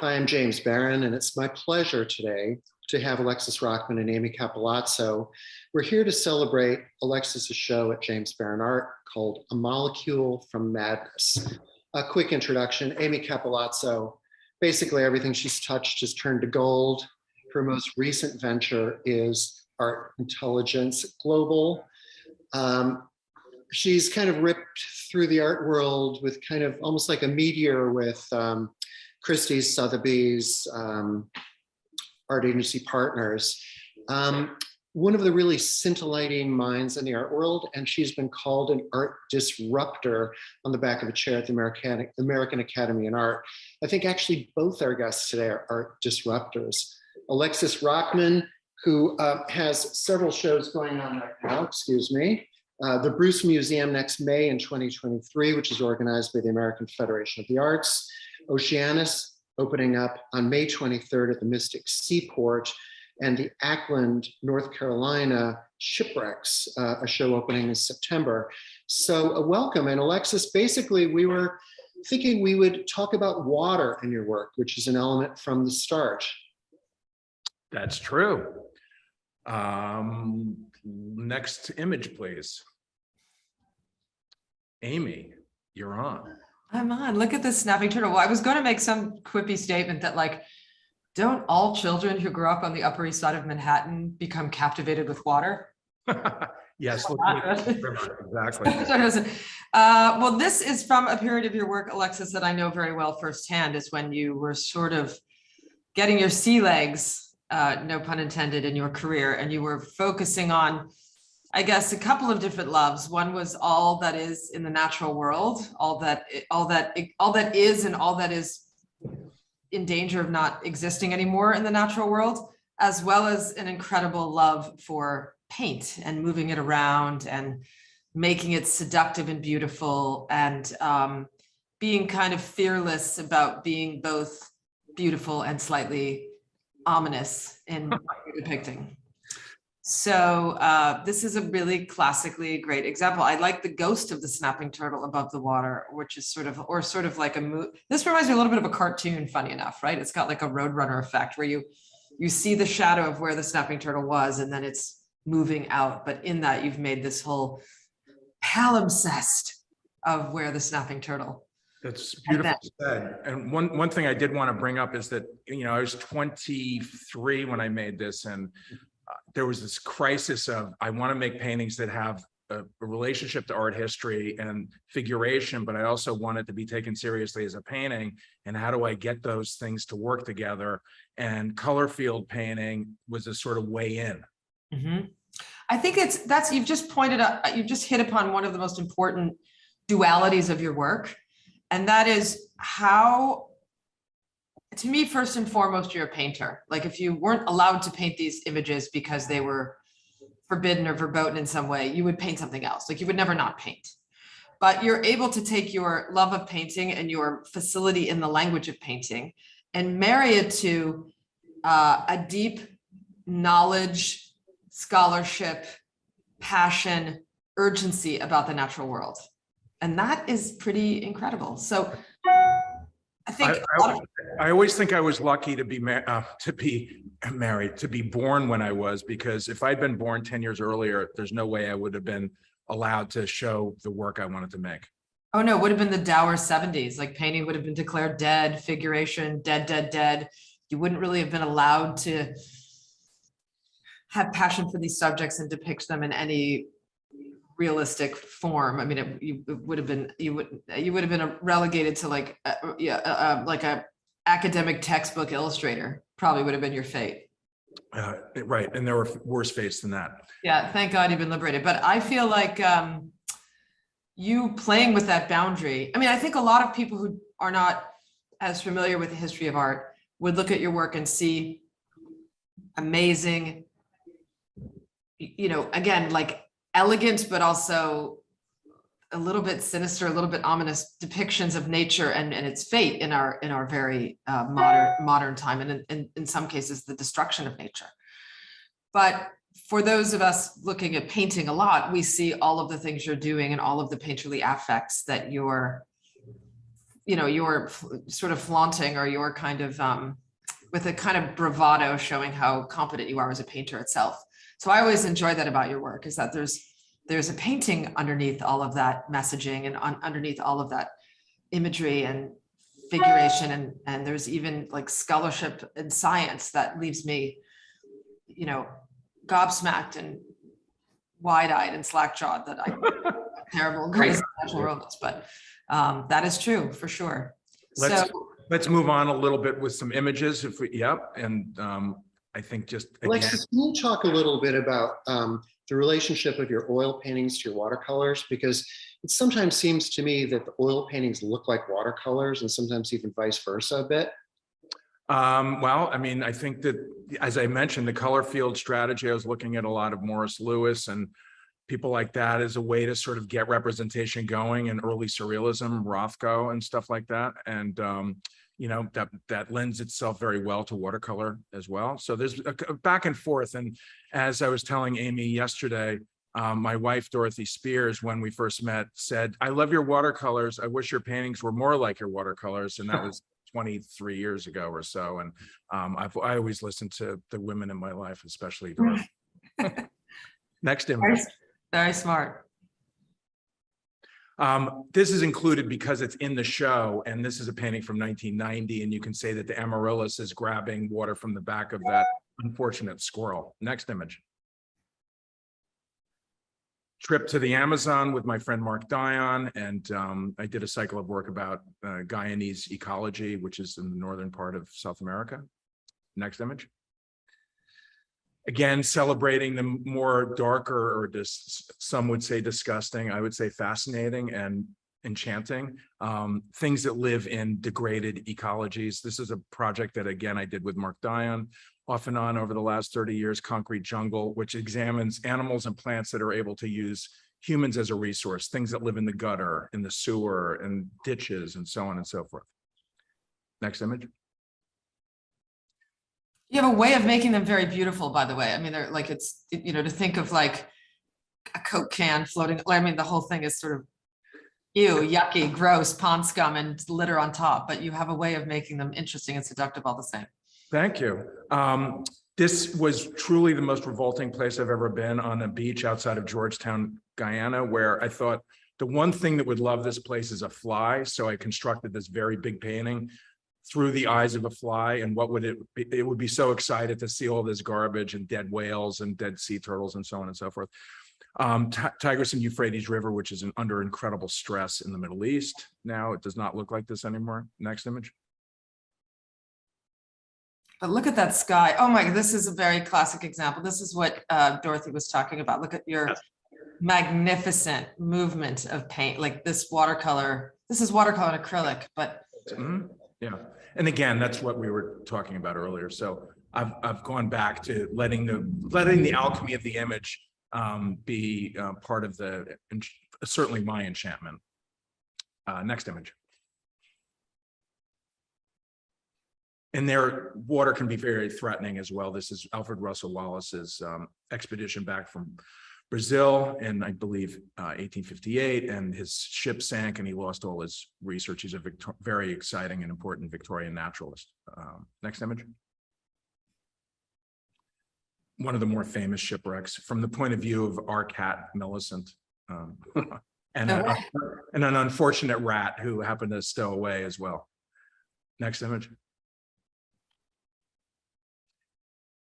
Hi, I'm James Barron, and it's my pleasure today to have Alexis Rockman and Amy Cappellazzo. We're here to celebrate Alexis's show at James Barron Art called A Molecule from Madness. A quick introduction, Amy Cappellazzo, basically everything she's touched has turned to gold. Her most recent venture is Art Intelligence Global. She's kind of ripped through the art world with kind of almost like a meteor with Christie's, Sotheby's, art agency partners. One of the really scintillating minds in the art world, and she's been called an art disruptor on the back of a chair at the American Academy in Art. I think actually both our guests today are art disruptors. Alexis Rockman, who has several shows going on right now, excuse me. The Bruce Museum next May in 2023, which is organized by the American Federation of the Arts. Oceanus opening up on May 23rd at the Mystic Seaport, and the Ackland, North Carolina Shipwrecks, a show opening in September. So welcome. And Alexis, basically we were thinking we would talk about water in your work, which is an element from the start. That's true. Next image, please. Amy, you're on. I'm on. Look at this snapping turtle. Well, I was going to make some quippy statement that, like, don't all children who grow up on the Upper East Side of Manhattan become captivated with water? Yes, exactly. Well, this is from a period of your work, Alexis, that I know very well firsthand, is when you were sort of getting your sea legs, no pun intended, in your career, and you were focusing on, I guess, a couple of different loves. One was all that is in the natural world, all that is and all that is in danger of not existing anymore in the natural world, as well as an incredible love for paint and moving it around and making it seductive and beautiful, and being kind of fearless about being both beautiful and slightly ominous in what you're depicting. So this is a really classically great example. I like the ghost of the snapping turtle above the water, which is sort of like this reminds me a little bit of a cartoon, funny enough, right? It's got like a Roadrunner effect where you see the shadow of where the snapping turtle was, and then it's moving out. But in that, you've made this whole palimpsest of where the snapping turtle. That's beautiful said. And one thing I did want to bring up is that, you know, I was 23 when I made this, and there was this crisis of, I want to make paintings that have a relationship to art history and figuration, but I also want it to be taken seriously as a painting. And how do I get those things to work together? And color field painting was a sort of way in. Mm-hmm. I think you've just hit upon one of the most important dualities of your work. And that is how, to me, first and foremost, you're a painter. Like, if you weren't allowed to paint these images because they were forbidden or verboten in some way, you would paint something else. Like, you would never not paint. But you're able to take your love of painting and your facility in the language of painting and marry it to a deep knowledge, scholarship, passion, urgency about the natural world. And that is pretty incredible. So I think I always think I was lucky to be married, to be born when I was, because if I'd been born 10 years earlier, there's no way I would have been allowed to show the work I wanted to make. Oh no, it would have been the dour 70s. Like, painting would have been declared dead, figuration, dead, dead, dead. You wouldn't really have been allowed to have passion for these subjects and depict them in any realistic form. I mean, you would have been relegated to like a academic textbook illustrator. Probably would have been your fate. Right, and there were worse fates than that. Yeah, thank God you've been liberated. But I feel like you playing with that boundary. I mean, I think a lot of people who are not as familiar with the history of art would look at your work and see amazing, you know, again, like elegant, but also a little bit sinister, a little bit ominous depictions of nature and its fate in our very modern time, and in some cases the destruction of nature. But for those of us looking at painting a lot, we see all of the things you're doing and all of the painterly affects that you're you're sort of flaunting, or you're kind of with a kind of bravado showing how competent you are as a painter itself. So I always enjoy that about your work, is that there's a painting underneath all of that messaging, and underneath all of that imagery and figuration, and there's even like scholarship and science that leaves me, gobsmacked and wide-eyed and slack-jawed that I'm terrible and crazy natural world, but that is true for sure. Let's move on a little bit with some images. And I think just again, Alexis, can you talk a little bit about the relationship of your oil paintings to your watercolors? Because it sometimes seems to me that the oil paintings look like watercolors, and sometimes even vice versa a bit. Well, I mean, I think that, as I mentioned, the color field strategy, I was looking at a lot of Morris Lewis and people like that as a way to sort of get representation going, and early surrealism, Rothko and stuff like that. And, that lends itself very well to watercolor as well. So there's a back and forth. And as I was telling Amy yesterday, my wife, Dorothy Spears, when we first met, said, "I love your watercolors. I wish your paintings were more like your watercolors." And that was 23 years ago or so. And I always listen to the women in my life, especially Dorothy. Next image. Very, very smart. This is included because it's in the show, and this is a painting from 1990, and you can say that the amaryllis is grabbing water from the back of that unfortunate squirrel. Next image. Trip to the Amazon with my friend Mark Dion, and I did a cycle of work about Guyanese ecology, which is in the northern part of South America. Next image. Again, celebrating the more darker, or some would say disgusting, I would say fascinating and enchanting, things that live in degraded ecologies. This is a project that, again, I did with Mark Dion, off and on over the last 30 years, Concrete Jungle, which examines animals and plants that are able to use humans as a resource, things that live in the gutter, in the sewer, and ditches, and so on and so forth. Next image. You have a way of making them very beautiful, by the way. I mean, they're like, it's, to think of like a Coke can floating. I mean, the whole thing is sort of ew, yucky, gross, pond scum and litter on top, but you have a way of making them interesting and seductive all the same. Thank you. This was truly the most revolting place I've ever been, on a beach outside of Georgetown, Guyana, where I thought the one thing that would love this place is a fly. So I constructed this very big painting through the eyes of a fly, and what would it would be so excited to see all this garbage and dead whales and dead sea turtles and so on and so forth. Tigris and Euphrates River, which is under incredible stress in the Middle East. Now it does not look like this anymore. Next image. But look at that sky. Oh my God, this is a very classic example. This is what Dorothy was talking about. Look at your magnificent movement of paint, like this watercolor. This is watercolor and acrylic, but yeah. And again, that's what we were talking about earlier. So I've gone back to letting the alchemy of the image be part of certainly my enchantment. Next image. And their water can be very threatening as well. This is Alfred Russel Wallace's expedition back from Brazil in, I believe, 1858, and his ship sank and he lost all his research. He's a very exciting and important Victorian naturalist. Next image. One of the more famous shipwrecks from the point of view of our cat, Millicent, and an unfortunate rat who happened to stow away as well. Next image.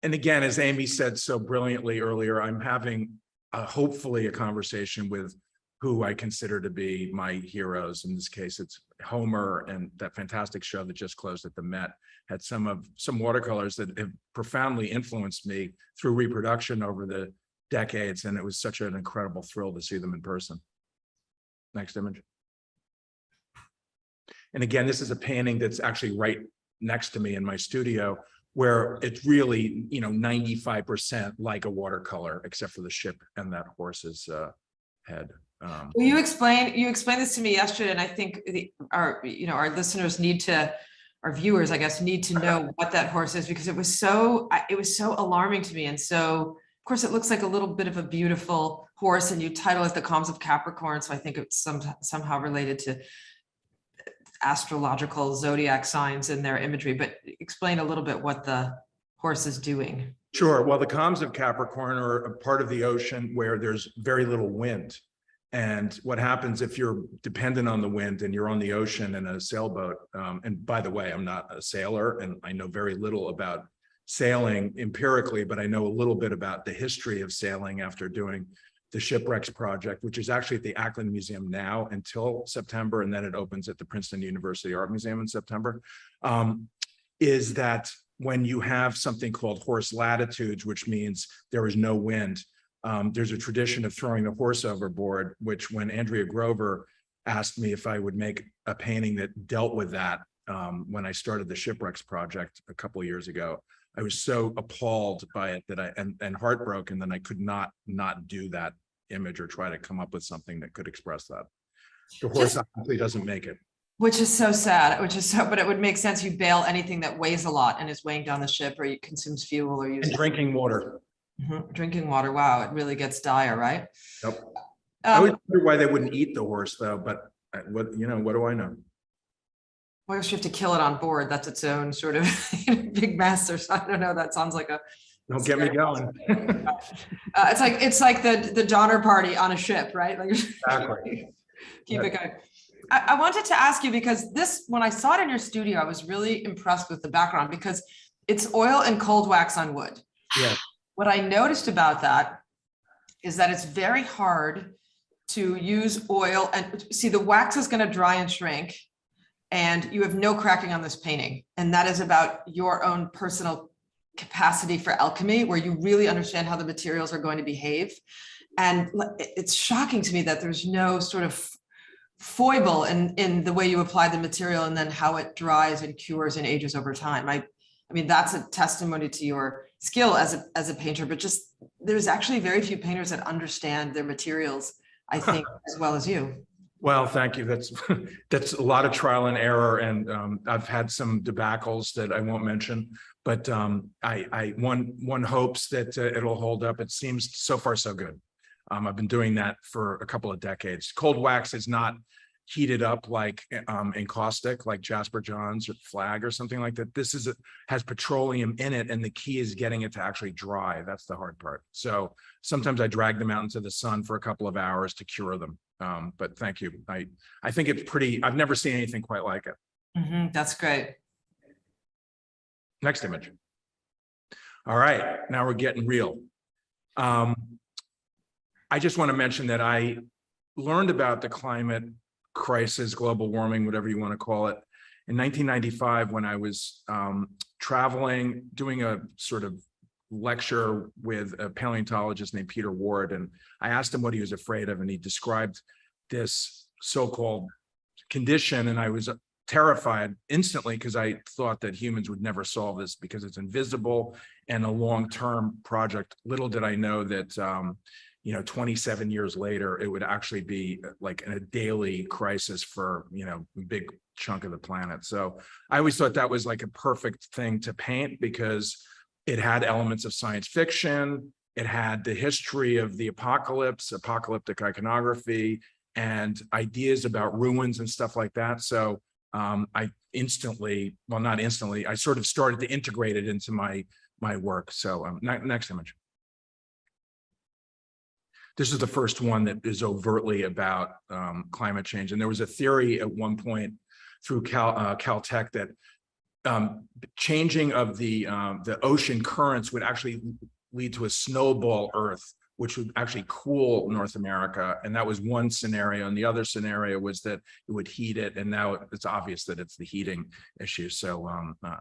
And again, as Amy said so brilliantly earlier, I'm having hopefully a conversation with who I consider to be my heroes. In this case, it's Homer, and that fantastic show that just closed at the Met had some watercolors that have profoundly influenced me through reproduction over the decades. And it was such an incredible thrill to see them in person. Next image. And again, this is a painting that's actually right next to me in my studio, where it's really, 95% like a watercolor, except for the ship and that horse's head. Well, you explained this to me yesterday, and I think our listeners our viewers, I guess, need to know what that horse is, because it was so alarming to me. And so, of course, it looks like a little bit of a beautiful horse, and you title it The Calms of Capricorn. So I think it's somehow related to astrological zodiac signs in their imagery, but explain a little bit what the horse is doing. Sure. Well, the calms of Capricorn are a part of the ocean where there's very little wind. And what happens if you're dependent on the wind and you're on the ocean in a sailboat? And by the way, I'm not a sailor and I know very little about sailing empirically, but I know a little bit about the history of sailing after doing the Shipwrecks Project, which is actually at the Ackland Museum now until September, and then it opens at the Princeton University Art Museum in September, is that when you have something called horse latitudes, which means there is no wind, there's a tradition of throwing the horse overboard, which when Andrea Grover asked me if I would make a painting that dealt with that, when I started the Shipwrecks Project a couple of years ago, I was so appalled by it that and heartbroken that I could not do that image or try to come up with something that could express that. The horse obviously doesn't make it. Which is so sad, but it would make sense. You bail anything that weighs a lot and is weighing down the ship, or it consumes fuel, or uses drinking water. Drinking water. Wow, it really gets dire, right? Yep. I always wonder why they wouldn't eat the horse though, but what do I know? Well, you have to kill it on board. That's its own sort of big mess, or I don't know. That sounds like a. Don't get me going. It's like the Donner Party on a ship, right? Like Exactly. Keep it going. I wanted to ask you, because this, when I saw it in your studio, I was really impressed with the background because it's oil and cold wax on wood. Yeah. What I noticed about that is that it's very hard to use oil, and see, the wax is going to dry and shrink, and you have no cracking on this painting. And that is about your own personal capacity for alchemy, where you really understand how the materials are going to behave. And it's shocking to me that there's no sort of foible in the way you apply the material and then how it dries and cures and ages over time. I mean, that's a testimony to your skill as a painter, but just there's actually very few painters that understand their materials, I think, as well as you. Well, thank you. That's a lot of trial and error, and I've had some debacles that I won't mention, but one hopes that it'll hold up. It seems so far so good. I've been doing that for a couple of decades. Cold wax is not heated up like encaustic, like Jasper Johns or Flag or something like that. This has petroleum in it, and the key is getting it to actually dry. That's the hard part. So sometimes I drag them out into the sun for a couple of hours to cure them. But thank you. I think it's pretty. I've never seen anything quite like it. That's great. Next image. All right, now we're getting real. I just want to mention that I learned about the climate crisis, global warming, whatever you want to call it, in 1995 when I was traveling, doing a sort of lecture with a paleontologist named Peter Ward. And I asked him what he was afraid of, and he described this so-called condition. And I was terrified instantly because I thought that humans would never solve this because it's invisible and a long-term project. Little did I know that 27 years later, it would actually be like a daily crisis for, a big chunk of the planet. So I always thought that was like a perfect thing to paint because it had elements of science fiction. It had the history of the apocalypse, apocalyptic iconography, and ideas about ruins and stuff like that. So I instantly, well, not instantly, I sort of started to integrate it into my work. So next image. This is the first one that is overtly about climate change. And there was a theory at one point through Caltech that changing of the ocean currents would actually lead to a snowball Earth, which would actually cool North America. And that was one scenario. And the other scenario was that it would heat it. And now it's obvious that it's the heating issue. So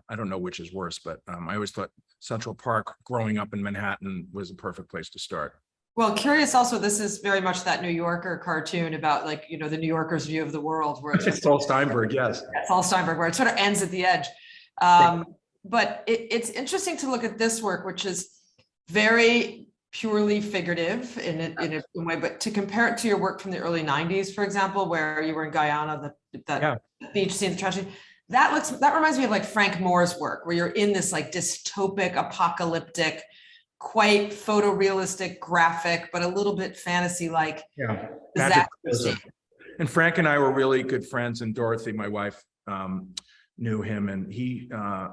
I don't know which is worse, but I always thought Central Park growing up in Manhattan was a perfect place to start. Well, curious also, this is very much that New Yorker cartoon about the New Yorker's view of the world. Where it's all Steinberg, yes. It's all Steinberg, where it sort of ends at the edge. But it's interesting to look at this work, which is very purely figurative in a way, but to compare it to your work from the early 90s, for example, where you were in Guyana, that beach scene, the tragedy, that reminds me of like Frank Moore's work, where you're in this like dystopic, apocalyptic, quite photorealistic, graphic, but a little bit fantasy-like. Yeah. And Frank and I were really good friends, and Dorothy, my wife, knew him, and he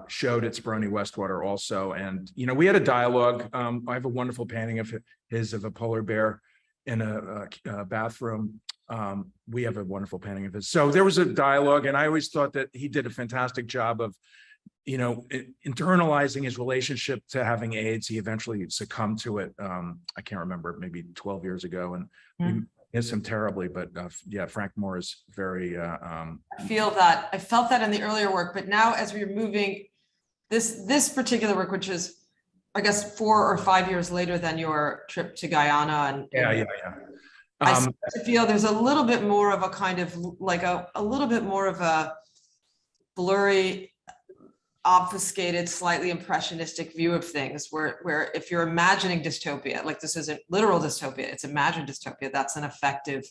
showed at Sprony Westwater also. And, you know, we had a dialogue. I have a wonderful painting of his of a polar bear in a bathroom. We have a wonderful painting of his. So there was a dialogue, and I always thought that he did a fantastic job of, you know, internalizing his relationship to having AIDS. He eventually succumbed to it. I can't remember, maybe 12 years ago, and we miss him terribly. But yeah, Frank Moore is very. I felt that in the earlier work, but now as we're moving this particular work, which is, I guess, 4 or 5 years later than your trip to Guyana, and I start to feel there's a little bit more of a kind of like a little bit more of a blurry, obfuscated, slightly impressionistic view of things, where if you're imagining dystopia, like this isn't literal dystopia, it's imagined dystopia, that's an effective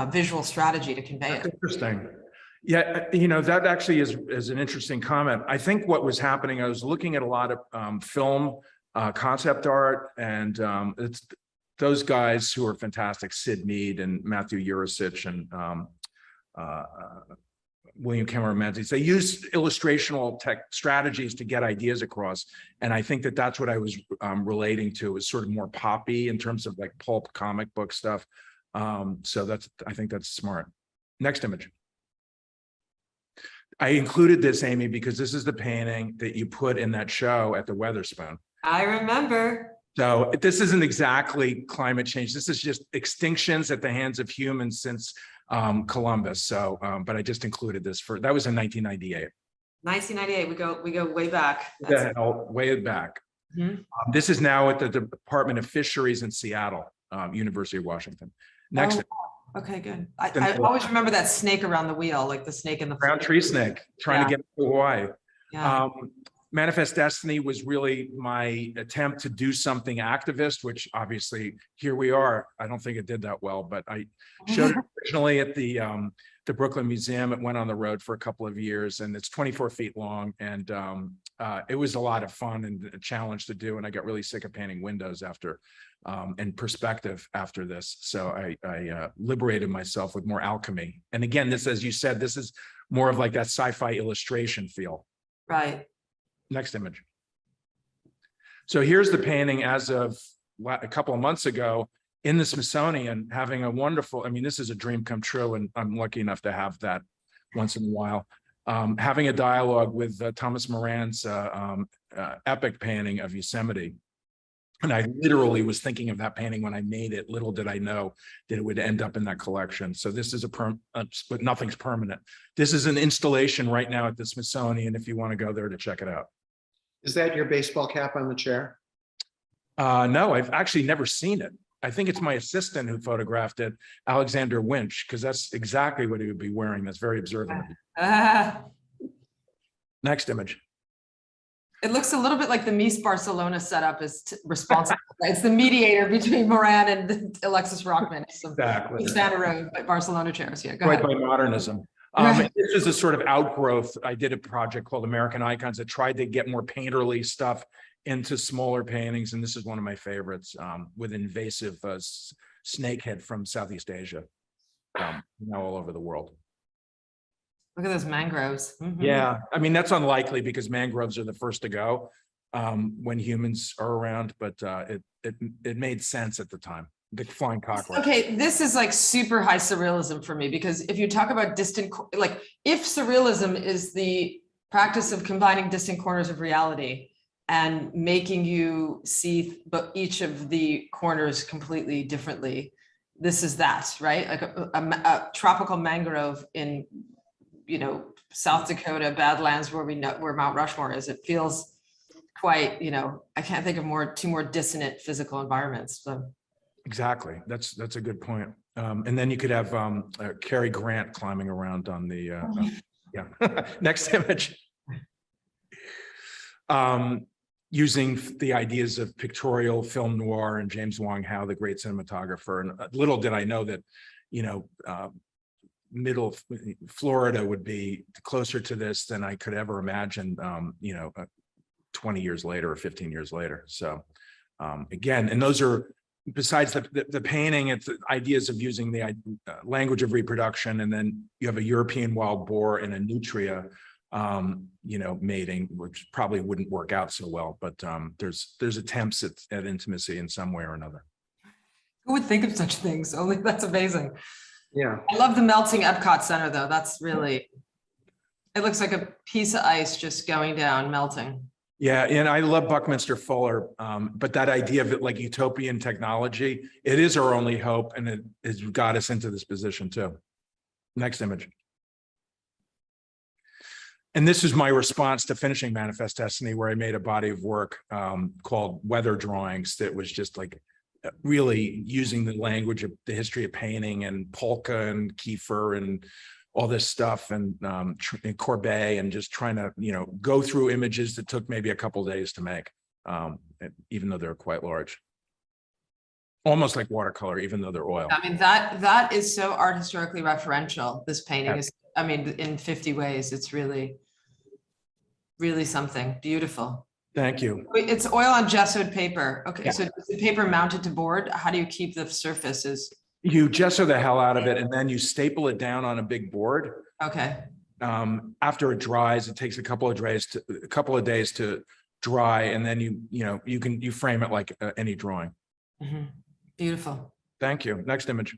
visual strategy to convey it. Interesting. Yeah, you know, that actually is an interesting comment. I think what was happening, I was looking at a lot of film concept art, and it's those guys who are fantastic, Sid Mead and Matthew Urosich and William Cameron Menzies. They use illustrational tech strategies to get ideas across. And I think that that's what I was relating to, is sort of more poppy in terms of like pulp comic book stuff. So I think that's smart. Next image. I included this, Amy, because this is the painting that you put in that show at the Weatherspoon. I remember. So this isn't exactly climate change. This is just extinctions at the hands of humans since Columbus. So, but I just included this that was in 1998. 1998. We go way back. Way back. Mm-hmm. This is now at the Department of Fisheries in Seattle, University of Washington. Next. Oh, okay, good. I always remember that snake around the wheel, like the snake in the brown tree snake trying to get to Hawaii. Yeah. Manifest Destiny was really my attempt to do something activist, which obviously here we are. I don't think it did that well, but I showed it originally at the Brooklyn Museum. It went on the road for a couple of years, and it's 24 feet long. And it was a lot of fun and a challenge to do. And I got really sick of painting windows after and perspective after this. So I liberated myself with more alchemy. And again, this, as you said, this is more of like that sci-fi illustration feel. Right. Next image. So here's the painting as of a couple of months ago in the Smithsonian, having a wonderful, I mean, this is a dream come true, and I'm lucky enough to have that once in a while. Having a dialogue with Thomas Moran's epic painting of Yosemite. And I literally was thinking of that painting when I made it. Little did I know that it would end up in that collection. So this is but nothing's permanent. This is an installation right now at the Smithsonian, if you want to go there to check it out. Is that your baseball cap on the chair? No, I've actually never seen it. I think it's my assistant who photographed it, Alexander Winch, because that's exactly what he would be wearing. That's very observant. Next image. It looks a little bit like the Mies Barcelona setup is responsible. It's the mediator between Moran and Alexis Rockman. Exactly. Santa Road, but Barcelona chairs. Yeah, go right, ahead. By modernism. This is a sort of outgrowth. I did a project called American Icons that tried to get more painterly stuff into smaller paintings, and this is one of my favorites, with invasive snakehead from Southeast Asia, now all over the world. Look at those mangroves. Mm-hmm. Yeah, I mean, that's unlikely because mangroves are the first to go when humans are around, but it made sense at the time. The flying cockroach. Okay, this is like super high surrealism for me, because if you talk about distant, like if surrealism is the practice of combining distant corners of reality and making you see each of the corners completely differently, this is that, right? Like a tropical mangrove in, you know, South Dakota Badlands, where we know where Mount Rushmore is. It feels quite, you know, I can't think of two more dissonant physical environments. So. Exactly. That's a good point. And then you could have Cary Grant climbing around on the yeah. Next image. Using the ideas of pictorial film noir and James Wong Howe, the great cinematographer. And little did I know that, you know, middle Florida would be closer to this than I could ever imagine, you know, 20 years later or 15 years later. So again, and those are besides the painting, it's the ideas of using the language of reproduction, and then you have a European wild boar and a nutria, mating, which probably wouldn't work out so well, but there's attempts at intimacy in some way or another. Who would think of such things? Only that's amazing. Yeah. I love the melting Epcot Center though. That's really, it looks like a piece of ice just going down, melting. Yeah, and I love Buckminster Fuller, but that idea of it like utopian technology, it is our only hope, and it has got us into this position too. Next image. And this is my response to finishing Manifest Destiny, where I made a body of work called Weather Drawings that was just like really using the language of the history of painting and Polka and Kiefer and all this stuff, and Courbet, and just trying to, go through images that took maybe a couple of days to make, even though they're quite large. Almost like watercolor, even though they're oil. I mean, that is so art historically referential. This painting is, I mean, in 50 ways, it's really, really something beautiful. Thank you. It's oil on gessoed paper. Okay, Yeah. so is the paper mounted to board? How do you keep the surfaces? You gesso the hell out of it, and then you staple it down on a big board. Okay, After it dries, it takes a couple of days to dry, and then you frame it like any drawing. beautiful. Thank you. Next image.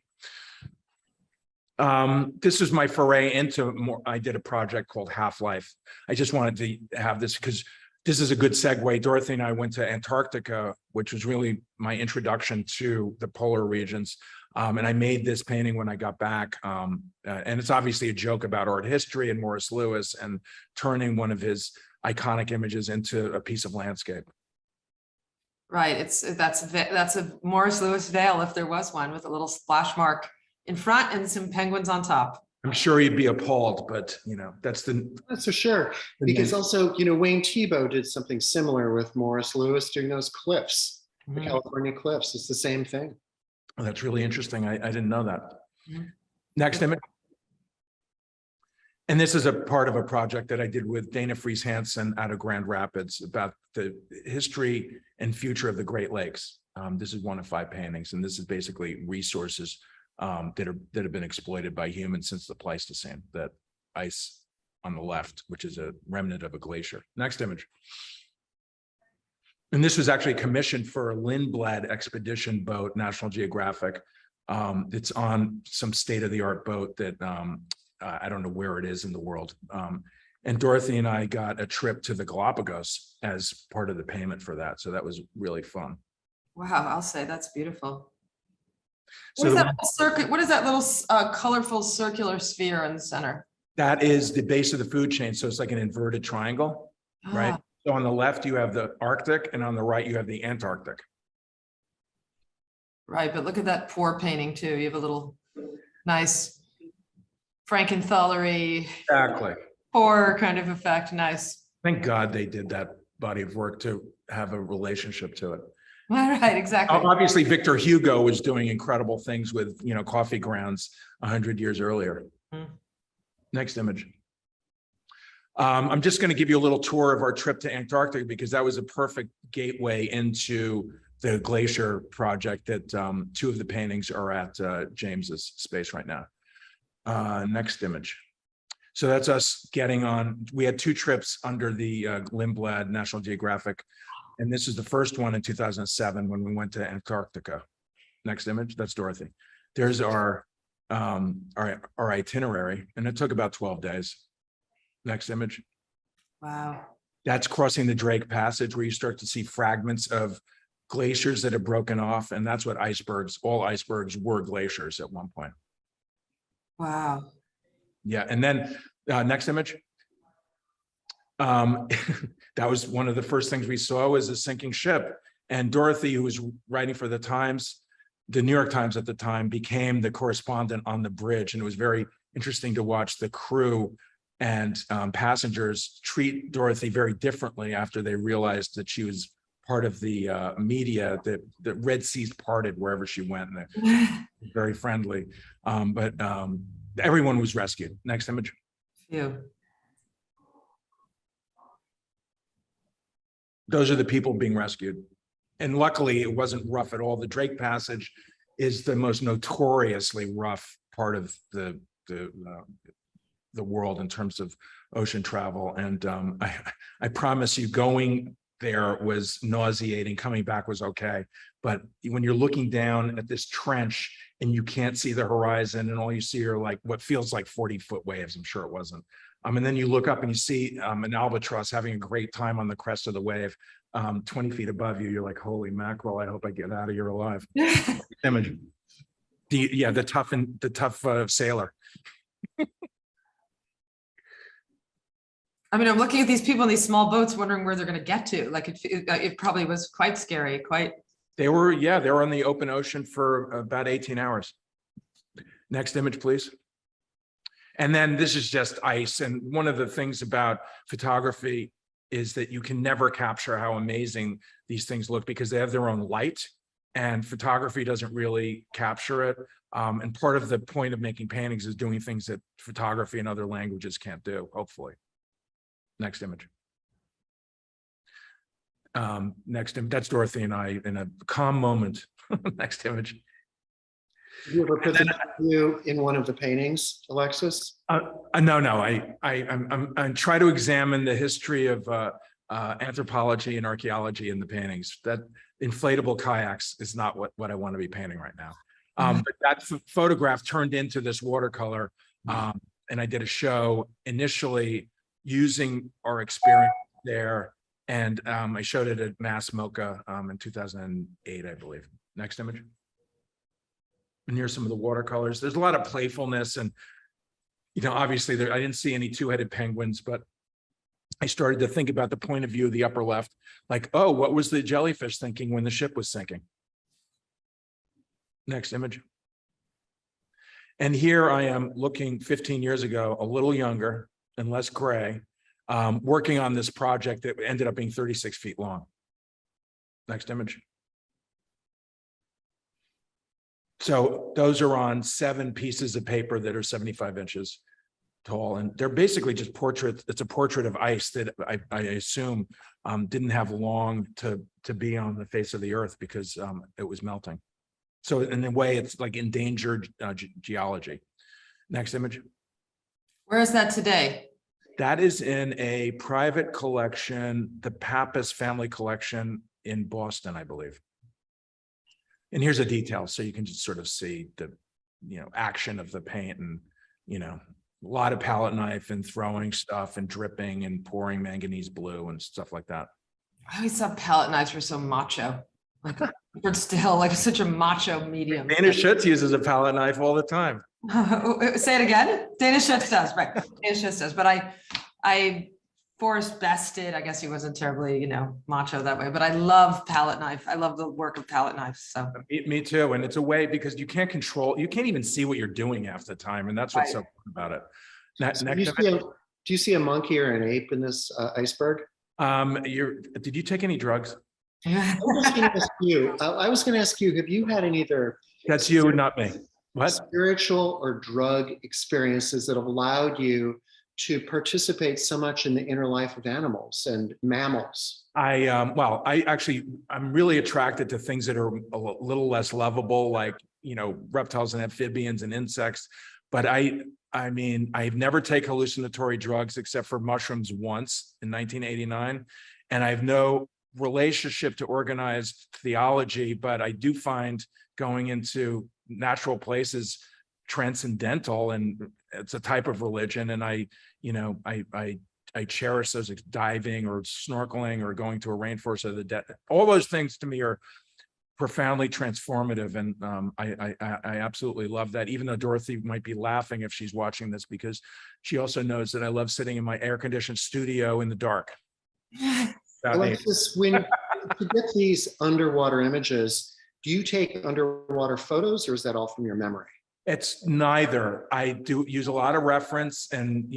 This is my foray into more. I did a project called Half-Life. I just wanted to have this because this is a good segue. Dorothy and I went to Antarctica, which was really my introduction to the polar regions. And I made this painting when I got back. And it's obviously a joke about art history and Morris Louis and turning one of his iconic images into a piece of landscape. Right, that's a Morris Louis veil, if there was one, with a little splash mark in front and some penguins on top. I'm sure you'd be appalled, but that's for sure. Because also, Wayne Thiebaud did something similar with Morris Louis during those cliffs, the California cliffs. It's the same thing. Oh, that's really interesting. I didn't know that. Next image. And this is a part of a project that I did with Dana Fries Hansen out of Grand Rapids about the history and future of the Great Lakes. This is one of 5 paintings, and this is basically resources that have been exploited by humans since the Pleistocene. That ice on the left, which is a remnant of a glacier. Next image. And this was actually commissioned for a Lindblad expedition boat, National Geographic. It's on some state-of-the-art boat that I don't know where it is in the world. And Dorothy and I got a trip to the Galapagos as part of the payment for that. So that was really fun. Wow, I'll say that's beautiful. So What is that little colorful circular sphere in the center? that is the base of the food chain. So it's like an inverted triangle, right? So on the left, you have the Arctic, and on the right, you have the Antarctic. Right, but look at that pour painting too. You have a little nice Frankenthaler-y Exactly. pour kind of effect. Nice. Thank God they did that body of work to have a relationship to it. All right, exactly. Obviously, Victor Hugo was doing incredible things with, coffee grounds 100 years earlier. Next image. I'm just going to give you a little tour of our trip to Antarctica because that was a perfect gateway into the glacier project that 2 of the paintings are at James's space right now. Next image. So that's us getting on. We had 2 trips under the Lindblad National Geographic, and this is the first one in 2007 when we went to Antarctica. Next image. That's Dorothy. There's our itinerary, and it took about 12 days. Next image. Wow. That's crossing the Drake Passage, where you start to see fragments of glaciers that have broken off, and that's what all icebergs were glaciers at one point. Wow. Yeah, and then next image. That was one of the first things we saw was a sinking ship, and Dorothy, who was writing for the Times, the New York Times at the time, became the correspondent on the bridge, and it was very interesting to watch the crew and passengers treat Dorothy very differently after they realized that she was part of the media, that the Red Seas parted wherever she went, and they're very friendly. But everyone was rescued. Next image. Phew. Those are the people being rescued. And luckily it wasn't rough at all. The Drake Passage is the most notoriously rough part of the world in terms of ocean travel. And I promise you, going there was nauseating. Coming back was okay. But when you're looking down at this trench and you can't see the horizon and all you see are like what feels like 40-foot waves, I'm sure it wasn't. And then you look up and you see an albatross having a great time on the crest of the wave, 20 feet above you. You're like, holy mackerel, I hope I get out of here alive. Image. The tough sailor. I mean, I'm looking at these people in these small boats, wondering where they're going to get to. Like it probably was quite scary. They were on the open ocean for about 18 hours. Next image, please. And then this is just ice. And one of the things about photography is that you can never capture how amazing these things look because they have their own light, and photography doesn't really capture it. And part of the point of making paintings is doing things that photography and other languages can't do, hopefully. Next image. Next image. That's Dorothy and I in a calm moment. Next image. Did you ever put you in one of the paintings, Alexis? No. I try to examine the history of anthropology and archaeology in the paintings. That inflatable kayaks is not what I want to be painting right now. But that photograph turned into this watercolor, and I did a show initially using our experience there, and I showed it at Mass MoCA in 2008, I believe. Next image. And here's some of the watercolors. There's a lot of playfulness, and obviously I didn't see any two-headed penguins, but I started to think about the point of view of the upper left, like, oh, what was the jellyfish thinking when the ship was sinking? Next image. And here I am looking 15 years ago, a little younger and less gray, working on this project that ended up being 36 feet long. Next image. So those are on 7 pieces of paper that are 75 inches tall, and they're basically just portraits. It's a portrait of ice that I assume didn't have long to be on the face of the earth because it was melting. So in a way, it's like endangered geology. Next image. Where is that today? That is in a private collection, the Pappas family collection in Boston, I believe. And here's a detail, so you can just sort of see the, action of the paint, and, a lot of palette knife and throwing stuff and dripping and pouring manganese blue and stuff like that. I always thought palette knives were so macho, but still like such a macho medium. Dana Schutz uses a palette knife all the time. Say it again. Dana Schutz does, right? Dana Schutz does, but I Forrest bested. I guess he wasn't terribly, macho that way, but I love palette knife. I love the work of palette knives. So me too. And it's a way because you can't even see what you're doing half the time. And that's what's so fun about it. Do you see a monkey or an ape in this iceberg? Did you take any drugs? I was going to ask you, have you had any other? That's you, not me. What? Spiritual or drug experiences that have allowed you to participate so much in the inner life of animals and mammals? I'm really attracted to things that are a little less lovable, like, reptiles and amphibians and insects. But I've never taken hallucinatory drugs except for mushrooms once in 1989. And I have no relationship to organized theology, but I do find going into natural places transcendental, and it's a type of religion. And I cherish those, diving or snorkeling or going to a rainforest of the dead. All those things to me are profoundly transformative, and I absolutely love that. Even though Dorothy might be laughing if she's watching this, because she also knows that I love sitting in my air-conditioned studio in the dark. Alexis, when you get these underwater images, do you take underwater photos, or is that all from your memory? It's neither. I do use a lot of reference and,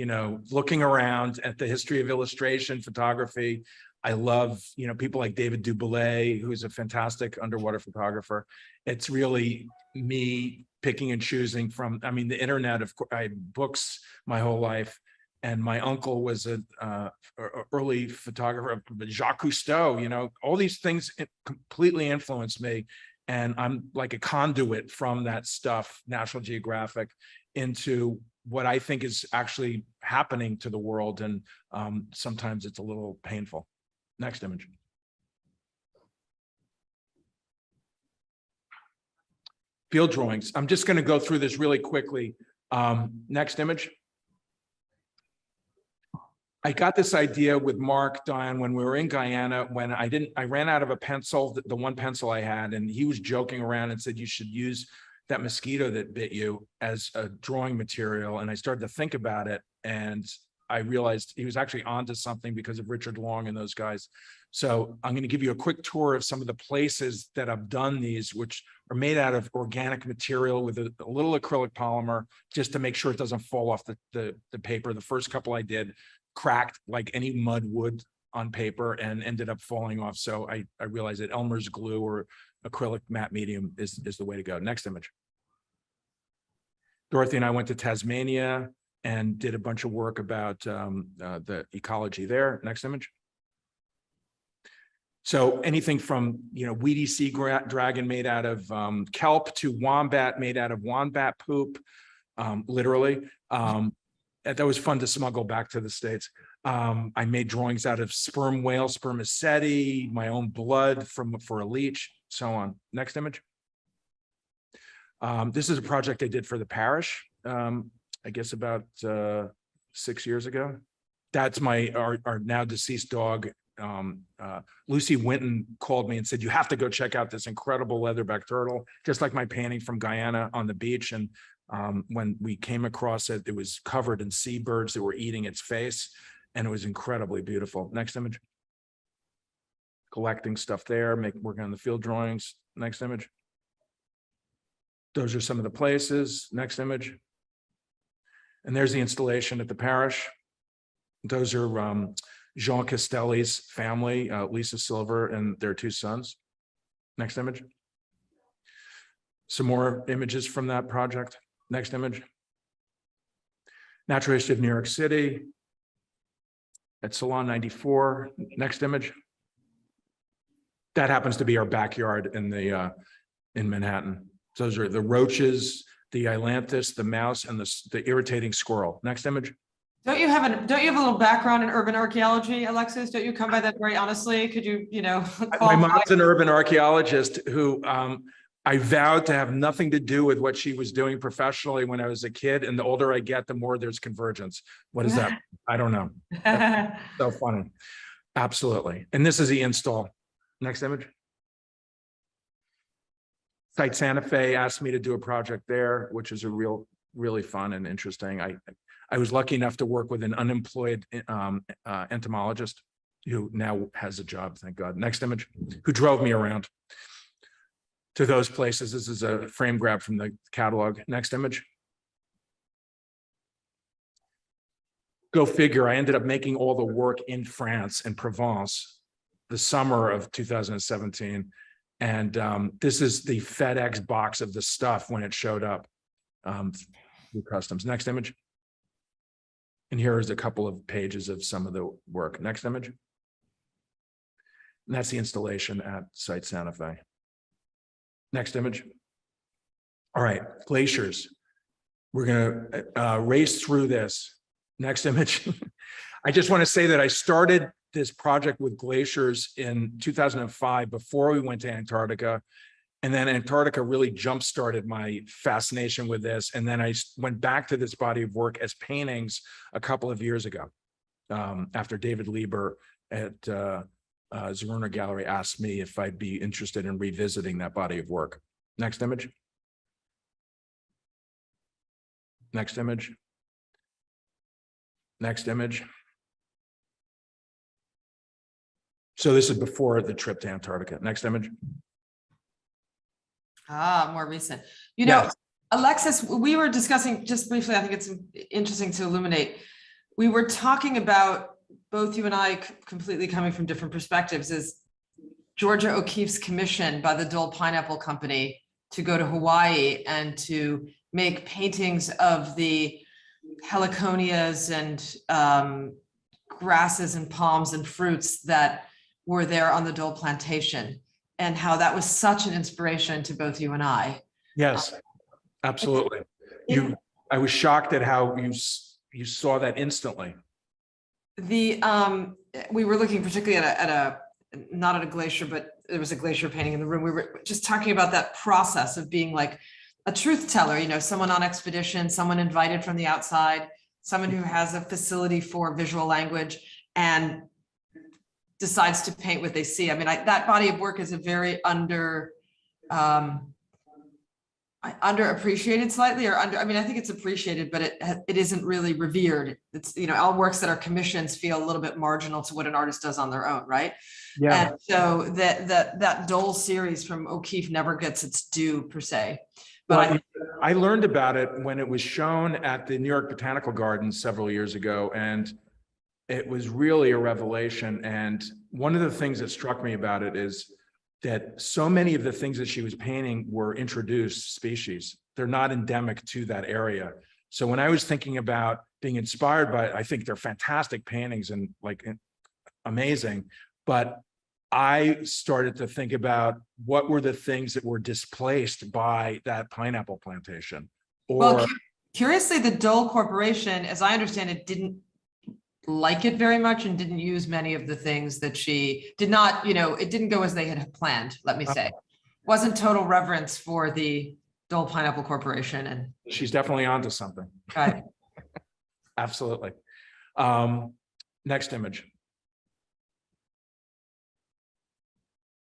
looking around at the history of illustration, photography. I love, people like David Duboulet, who's a fantastic underwater photographer. It's really me picking and choosing from, the internet, of course, I had books my whole life. And my uncle was a early photographer, Jacques Cousteau, you know, all these things completely influenced me. And I'm like a conduit from that stuff, National Geographic, into what I think is actually happening to the world. And sometimes it's a little painful. Next image. Field drawings. I'm just going to go through this really quickly. Next image. I got this idea with Mark, Diane, when we were in Guyana, when I ran out of a pencil, the one pencil I had, and he was joking around and said, you should use that mosquito that bit you as a drawing material. And I started to think about it, and I realized he was actually onto something because of Richard Long and those guys. So I'm going to give you a quick tour of some of the places that I've done these, which are made out of organic material with a little acrylic polymer, just to make sure it doesn't fall off the paper. The first couple I did cracked like any mud would on paper and ended up falling off. So I realized that Elmer's glue or acrylic matte medium is the way to go. Next image. Dorothy and I went to Tasmania and did a bunch of work about the ecology there. Next image. So anything from, you know, weedy sea dragon made out of kelp to wombat made out of wombat poop, literally. That was fun to smuggle back to the States. I made drawings out of sperm whale spermaceti, my own blood for a leech, so on. Next image. This is a project I did for the parish, I guess about 6 years ago. That's our now deceased dog. Lucy Winton called me and said, you have to go check out this incredible leatherback turtle, just like my painting from Guyana on the beach. And when we came across it, it was covered in seabirds that were eating its face, and it was incredibly beautiful. Next image. Collecting stuff there, working on the field drawings. Next image. Those are some of the places. Next image. And there's the installation at the parish. Those are Jean Castelli's family, Lisa Silver and their two sons. Next image. Some more images from that project. Next image. Natural History of New York City at Salon 94. Next image. That happens to be our backyard in Manhattan. Those are the roaches, the ailanthus, the mouse, and the irritating squirrel. Next image. Don't you have a little background in urban archaeology, Alexis? Don't you come by that very honestly? Could you, my mom's an urban archaeologist who I vowed to have nothing to do with what she was doing professionally when I was a kid. And the older I get, the more there's convergence. What is that? I don't know. That's so funny. Absolutely. And this is the install. Next image. Site Santa Fe asked me to do a project there, which is really fun and interesting. I was lucky enough to work with an unemployed entomologist who now has a job, thank God. Next image, who drove me around to those places. This is a frame grab from the catalog. Next image. Go figure, I ended up making all the work in France and Provence the summer of 2017. And this is the FedEx box of the stuff when it showed up through customs. Next image. And here is a couple of pages of some of the work. Next image. And that's the installation at Site Santa Fe. Next image. All right, glaciers. We're gonna race through this. Next image. I just want to say that I started this project with glaciers in 2005 before we went to Antarctica. And then Antarctica really jump-started my fascination with this. And then I went back to this body of work as paintings a couple of years ago, after David Lieber at Zeruna Gallery asked me if I'd be interested in revisiting that body of work. Next image. Next image. Next image. So this is before the trip to Antarctica. Next image. More recent. You know, yes. Alexis, we were discussing just briefly, I think it's interesting to illuminate. We were talking about, both you and I completely coming from different perspectives, is Georgia O'Keeffe's commission by the Dole Pineapple Company to go to Hawaii and to make paintings of the heliconias and grasses and palms and fruits that were there on the Dole plantation, and how that was such an inspiration to both you and I. Yes, absolutely. I was shocked at how you saw that instantly. We were looking particularly not at a glacier, but there was a glacier painting in the room. We were just talking about that process of being like a truth teller, you know, someone on expedition, someone invited from the outside, someone who has a facility for visual language and decides to paint what they see. I mean, that body of work is a very underappreciated slightly, or I mean, I think it's appreciated, but it isn't really revered. It's, you know, all works that are commissions feel a little bit marginal to what an artist does on their own, right? Yeah. And so that Dole series from O'Keeffe never gets its due per se. But well, I learned about it when it was shown at the New York Botanical Gardens several years ago, and it was really a revelation. And one of the things that struck me about it is that so many of the things that she was painting were introduced species. They're not endemic to that area. So when I was thinking about being inspired by it, I think they're fantastic paintings and like amazing. But I started to think about what were the things that were displaced by that pineapple plantation. Well, curiously, the Dole Corporation, as I understand it, didn't like it very much and didn't use many of the things that she did not, you know, it didn't go as they had planned, let me say. Wasn't total reverence for the Dole Pineapple Corporation. And she's definitely onto something. right. Absolutely. Next image.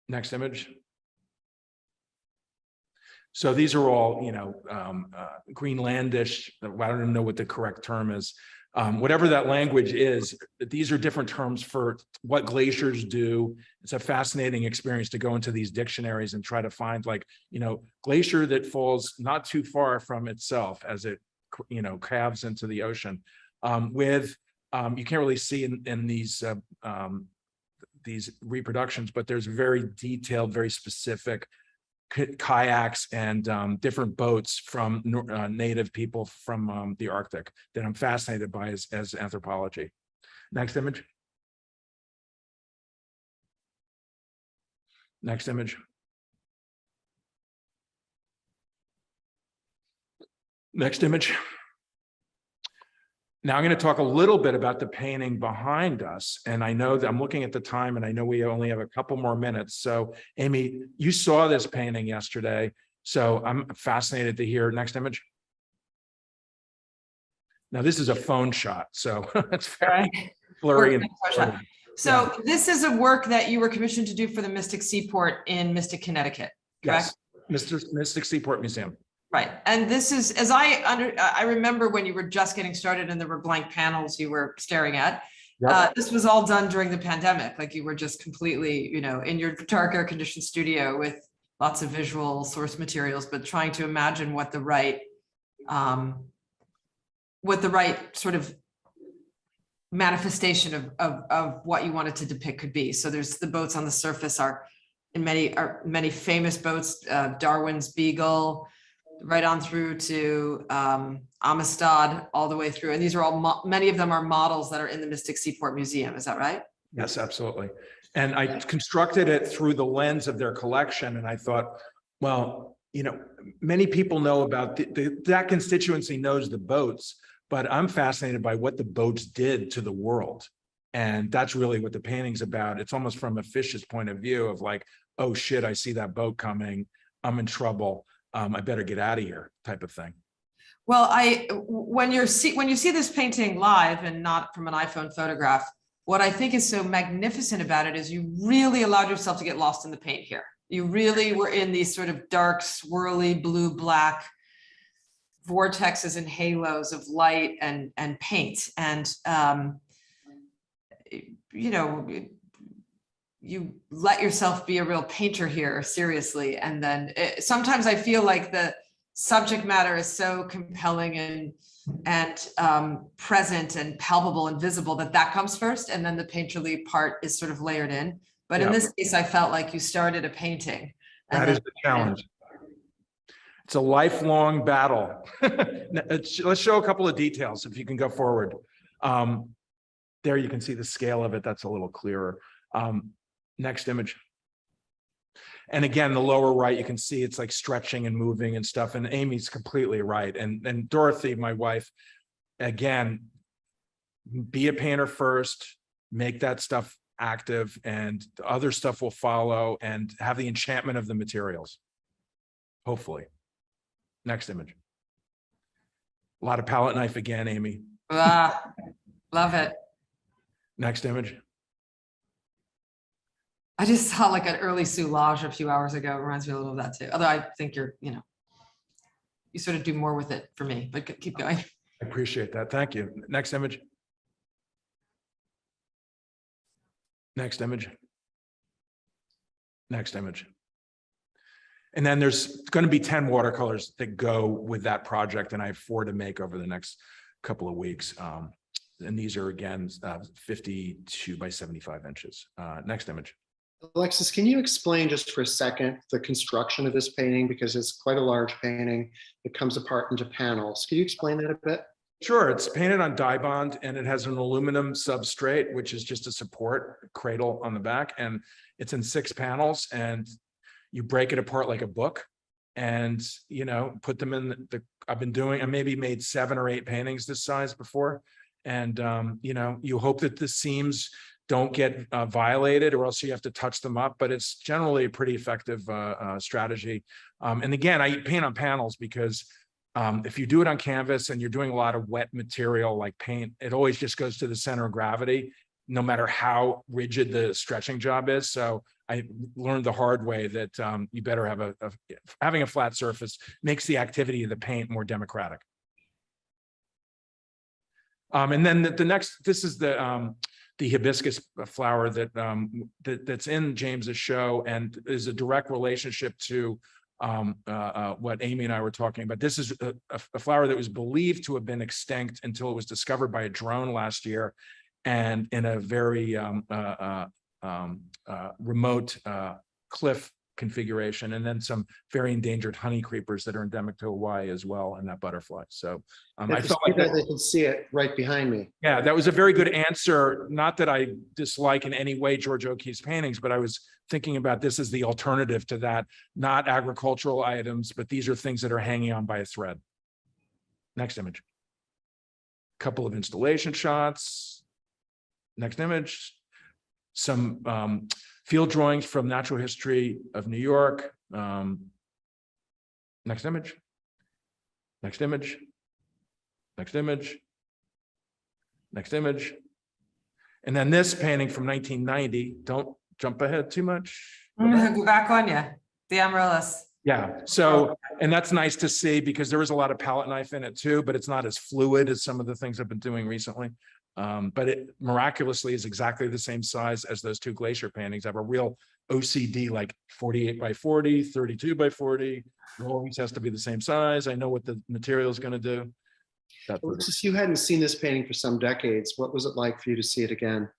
Next image. So these are all, you know, Greenlandish. I don't even know what the correct term is. Whatever that language is, these are different terms for what glaciers do. It's a fascinating experience to go into these dictionaries and try to find, like, you know, glacier that falls not too far from itself as it, you know, calves into the ocean. You can't really see in these reproductions, but there's very detailed, very specific kayaks and different boats from native people from the Arctic that I'm fascinated by as anthropology. Next image. Next image. Next image. Now I'm going to talk a little bit about the painting behind us. And I know that I'm looking at the time and I know we only have a couple more minutes. So Amy, you saw this painting yesterday. So I'm fascinated to hear. Next image. Now this is a phone shot. So it's very blurry. So this is a work that you were commissioned to do for the Mystic Seaport in Mystic, Connecticut, correct? Yes, Mystic Seaport Museum. Right. And this is, as I remember when you were just getting started and there were blank panels you were staring at. Yep. This was all done during the pandemic. Like you were just completely, you know, in your dark air conditioned studio with lots of visual source materials, but trying to imagine what the right sort of manifestation of what you wanted to depict could be. So there's the boats on the surface are many famous boats, Darwin's Beagle, right on through to Amistad, all the way through. And these are all, many of them are models that are in the Mystic Seaport Museum. Is that right? Yes, absolutely. And I constructed it through the lens of their collection. And I thought, well, you know, many people know about that constituency knows the boats, but I'm fascinated by what the boats did to the world. And that's really what the painting's about. It's almost from a fish's point of view of like, oh shit, I see that boat coming. I'm in trouble. I better get out of here, type of thing. Well, when you see this painting live and not from an iPhone photograph, what I think is so magnificent about it is you really allowed yourself to get lost in the paint here. You really were in these sort of dark, swirly, blue, black vortexes and halos of light and paint. And, you know, you let yourself be a real painter here, seriously. And then sometimes I feel like the subject matter is so compelling and present and palpable and visible that comes first. And then the painterly part is sort of layered in. But in this case, I felt like you started a painting. That is the challenge. It's a lifelong battle. Let's show a couple of details if you can go forward. There you can see the scale of it. That's a little clearer. Next image. And again, the lower right, you can see it's like stretching and moving and stuff. And Amy's completely right. And Dorothy, my wife, again, be a painter first, make that stuff active, and the other stuff will follow, and have the enchantment of the materials, hopefully. Next image. A lot of palette knife again, Amy. Ah, love it. Next image. I just saw like an early soulage a few hours ago. It reminds me a little of that too. Although I think you're, you sort of do more with it for me, but keep going. I appreciate that. Thank you. Next image. Next image. Next image. And then there's going to be 10 watercolors that go with that project, and I have 4 to make over the next couple of weeks. And these are, again, 52 by 75 inches. Next image. Alexis, can you explain just for a second the construction of this painting? Because it's quite a large painting. It comes apart into panels. Can you explain that a bit? Sure. It's painted on dye bond, and it has an aluminum substrate, which is just a support cradle on the back. And it's in 6 panels, and you break it apart like a book, and, put them in I maybe made 7 or 8 paintings this size before. And, you hope that the seams don't get violated, or else you have to touch them up, but it's generally a pretty effective strategy. And again, I paint on panels because if you do it on canvas and you're doing a lot of wet material like paint, it always just goes to the center of gravity, no matter how rigid the stretching job is. So I learned the hard way that you better have having a flat surface makes the activity of the paint more democratic. And then the next, this is the hibiscus flower that's in James's show, and is a direct relationship to what Amy and I were talking about. This is a flower that was believed to have been extinct until it was discovered by a drone last year, and in a very remote cliff configuration, and then some very endangered honey creepers that are endemic to Hawaii as well, and that butterfly. So I felt like they can see it right behind me. Yeah, that was a very good answer. Not that I dislike in any way George O'Keeffe's paintings, but I was thinking about this as the alternative to that, not agricultural items, but these are things that are hanging on by a thread. Next image. Couple of installation shots. Next image. Some field drawings from Natural History of New York. Next image. Next image. Next image. Next image. And then this painting from 1990. Don't jump ahead too much. Go back on you. The amaryllis. Yeah. So, and that's nice to see, because there is a lot of palette knife in it too, but it's not as fluid as some of the things I've been doing recently. But it miraculously is exactly the same size as those 2 glacier paintings. I have a real OCD, like 48 by 40, 32 by 40. It always has to be the same size. I know what the material is going to do. Alexis, you hadn't seen this painting for some decades. What was it like for you to see it again?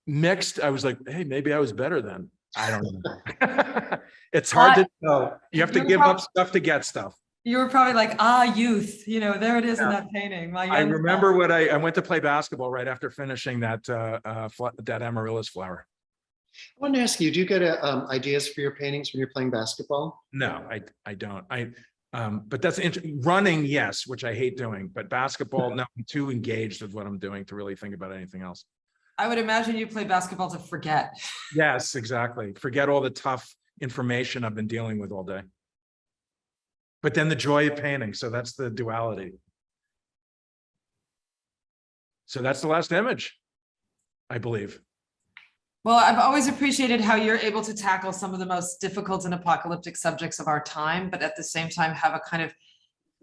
Mixed. I was like, hey, maybe I was better then. I don't know. It's hard to know. You have to give up stuff to get stuff. You were probably like, youth, there it is in that painting. I remember what I went to play basketball right after finishing that amaryllis flower. I want to ask you, do you get ideas for your paintings when you're playing basketball? No, I don't. But that's running, yes, which I hate doing, but basketball, no, I'm too engaged with what I'm doing to really think about anything else. I would imagine you play basketball to forget. Yes, exactly. Forget all the tough information I've been dealing with all day. But then the joy of painting. So that's the duality. So that's the last image, I believe. Well, I've always appreciated how you're able to tackle some of the most difficult and apocalyptic subjects of our time, but at the same time have a kind of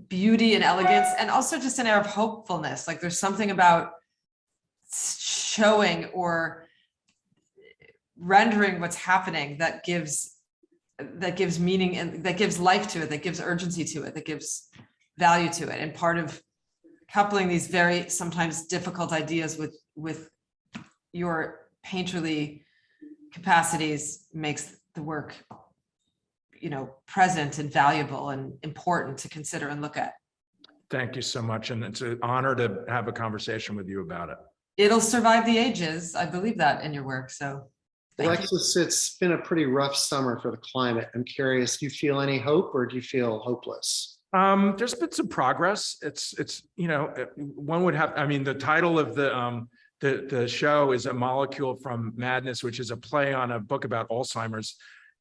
beauty and elegance, and also just an air of hopefulness. Like there's something about showing or rendering what's happening that gives meaning and that gives life to it, that gives urgency to it, that gives value to it. And part of coupling these very sometimes difficult ideas with your painterly capacities makes the work present and valuable and important to consider and look at. Thank you so much. And it's an honor to have a conversation with you about it. It'll survive the ages. I believe that in your work. So thank you. Alexis, it's been a pretty rough summer for the climate. I'm curious, do you feel any hope or do you feel hopeless? There's been some progress. It's one would have, I mean, the title of the show is A Molecule from Madness, which is a play on a book about Alzheimer's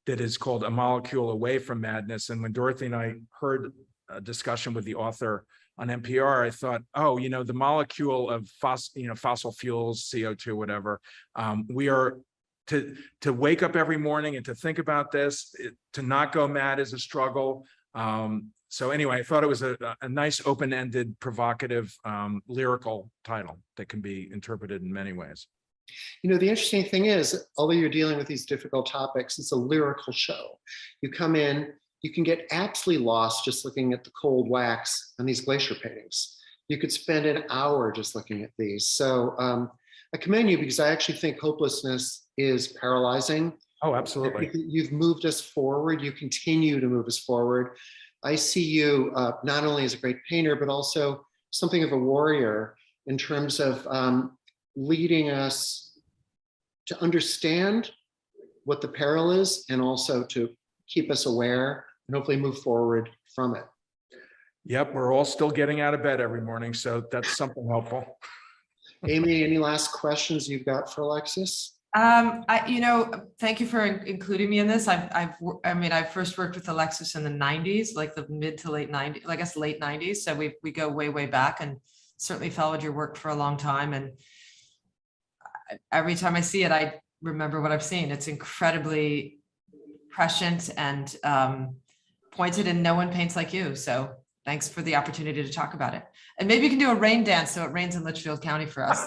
that is called A Molecule Away from Madness. And when Dorothy and I heard a discussion with the author on NPR, I thought, oh, the molecule of fossil fuels, CO2, whatever, we are to wake up every morning and to think about this, to not go mad is a struggle. So anyway, I thought it was a nice, open-ended, provocative, lyrical title that can be interpreted in many ways. The interesting thing is, although you're dealing with these difficult topics, it's a lyrical show. You come in, you can get absolutely lost just looking at the cold wax on these glacier paintings. You could spend an hour just looking at these. So I commend you because I actually think hopelessness is paralyzing. Oh, absolutely. You've moved us forward. You continue to move us forward. I see you not only as a great painter, but also something of a warrior in terms of leading us to understand what the peril is and also to keep us aware and hopefully move forward from it. Yep, we're all still getting out of bed every morning, so that's something helpful. Amy, any last questions you've got for Alexis? Thank you for including me in this. I first worked with Alexis in the 90s, like the mid to late 90s, I guess late 90s. So we go way, way back, and certainly followed your work for a long time. And every time I see it, I remember what I've seen. It's incredibly prescient and pointed, and no one paints like you. So thanks for the opportunity to talk about it. And maybe you can do a rain dance so it rains in Litchfield County for us.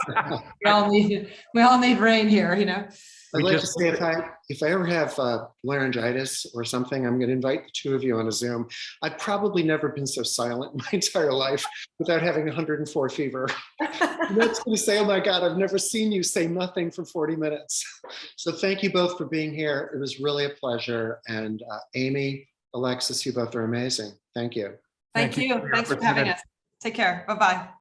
we all need rain here, I'd like to say if I ever have laryngitis or something, I'm going to invite the two of you on a Zoom. I've probably never been so silent in my entire life without having 104 fever. That's going to say, oh my God, I've never seen you say nothing for 40 minutes. So thank you both for being here. It was really a pleasure. And Amy, Alexis, you both are amazing. Thank you. Thank you. Thanks for having us. Take care. Bye-bye.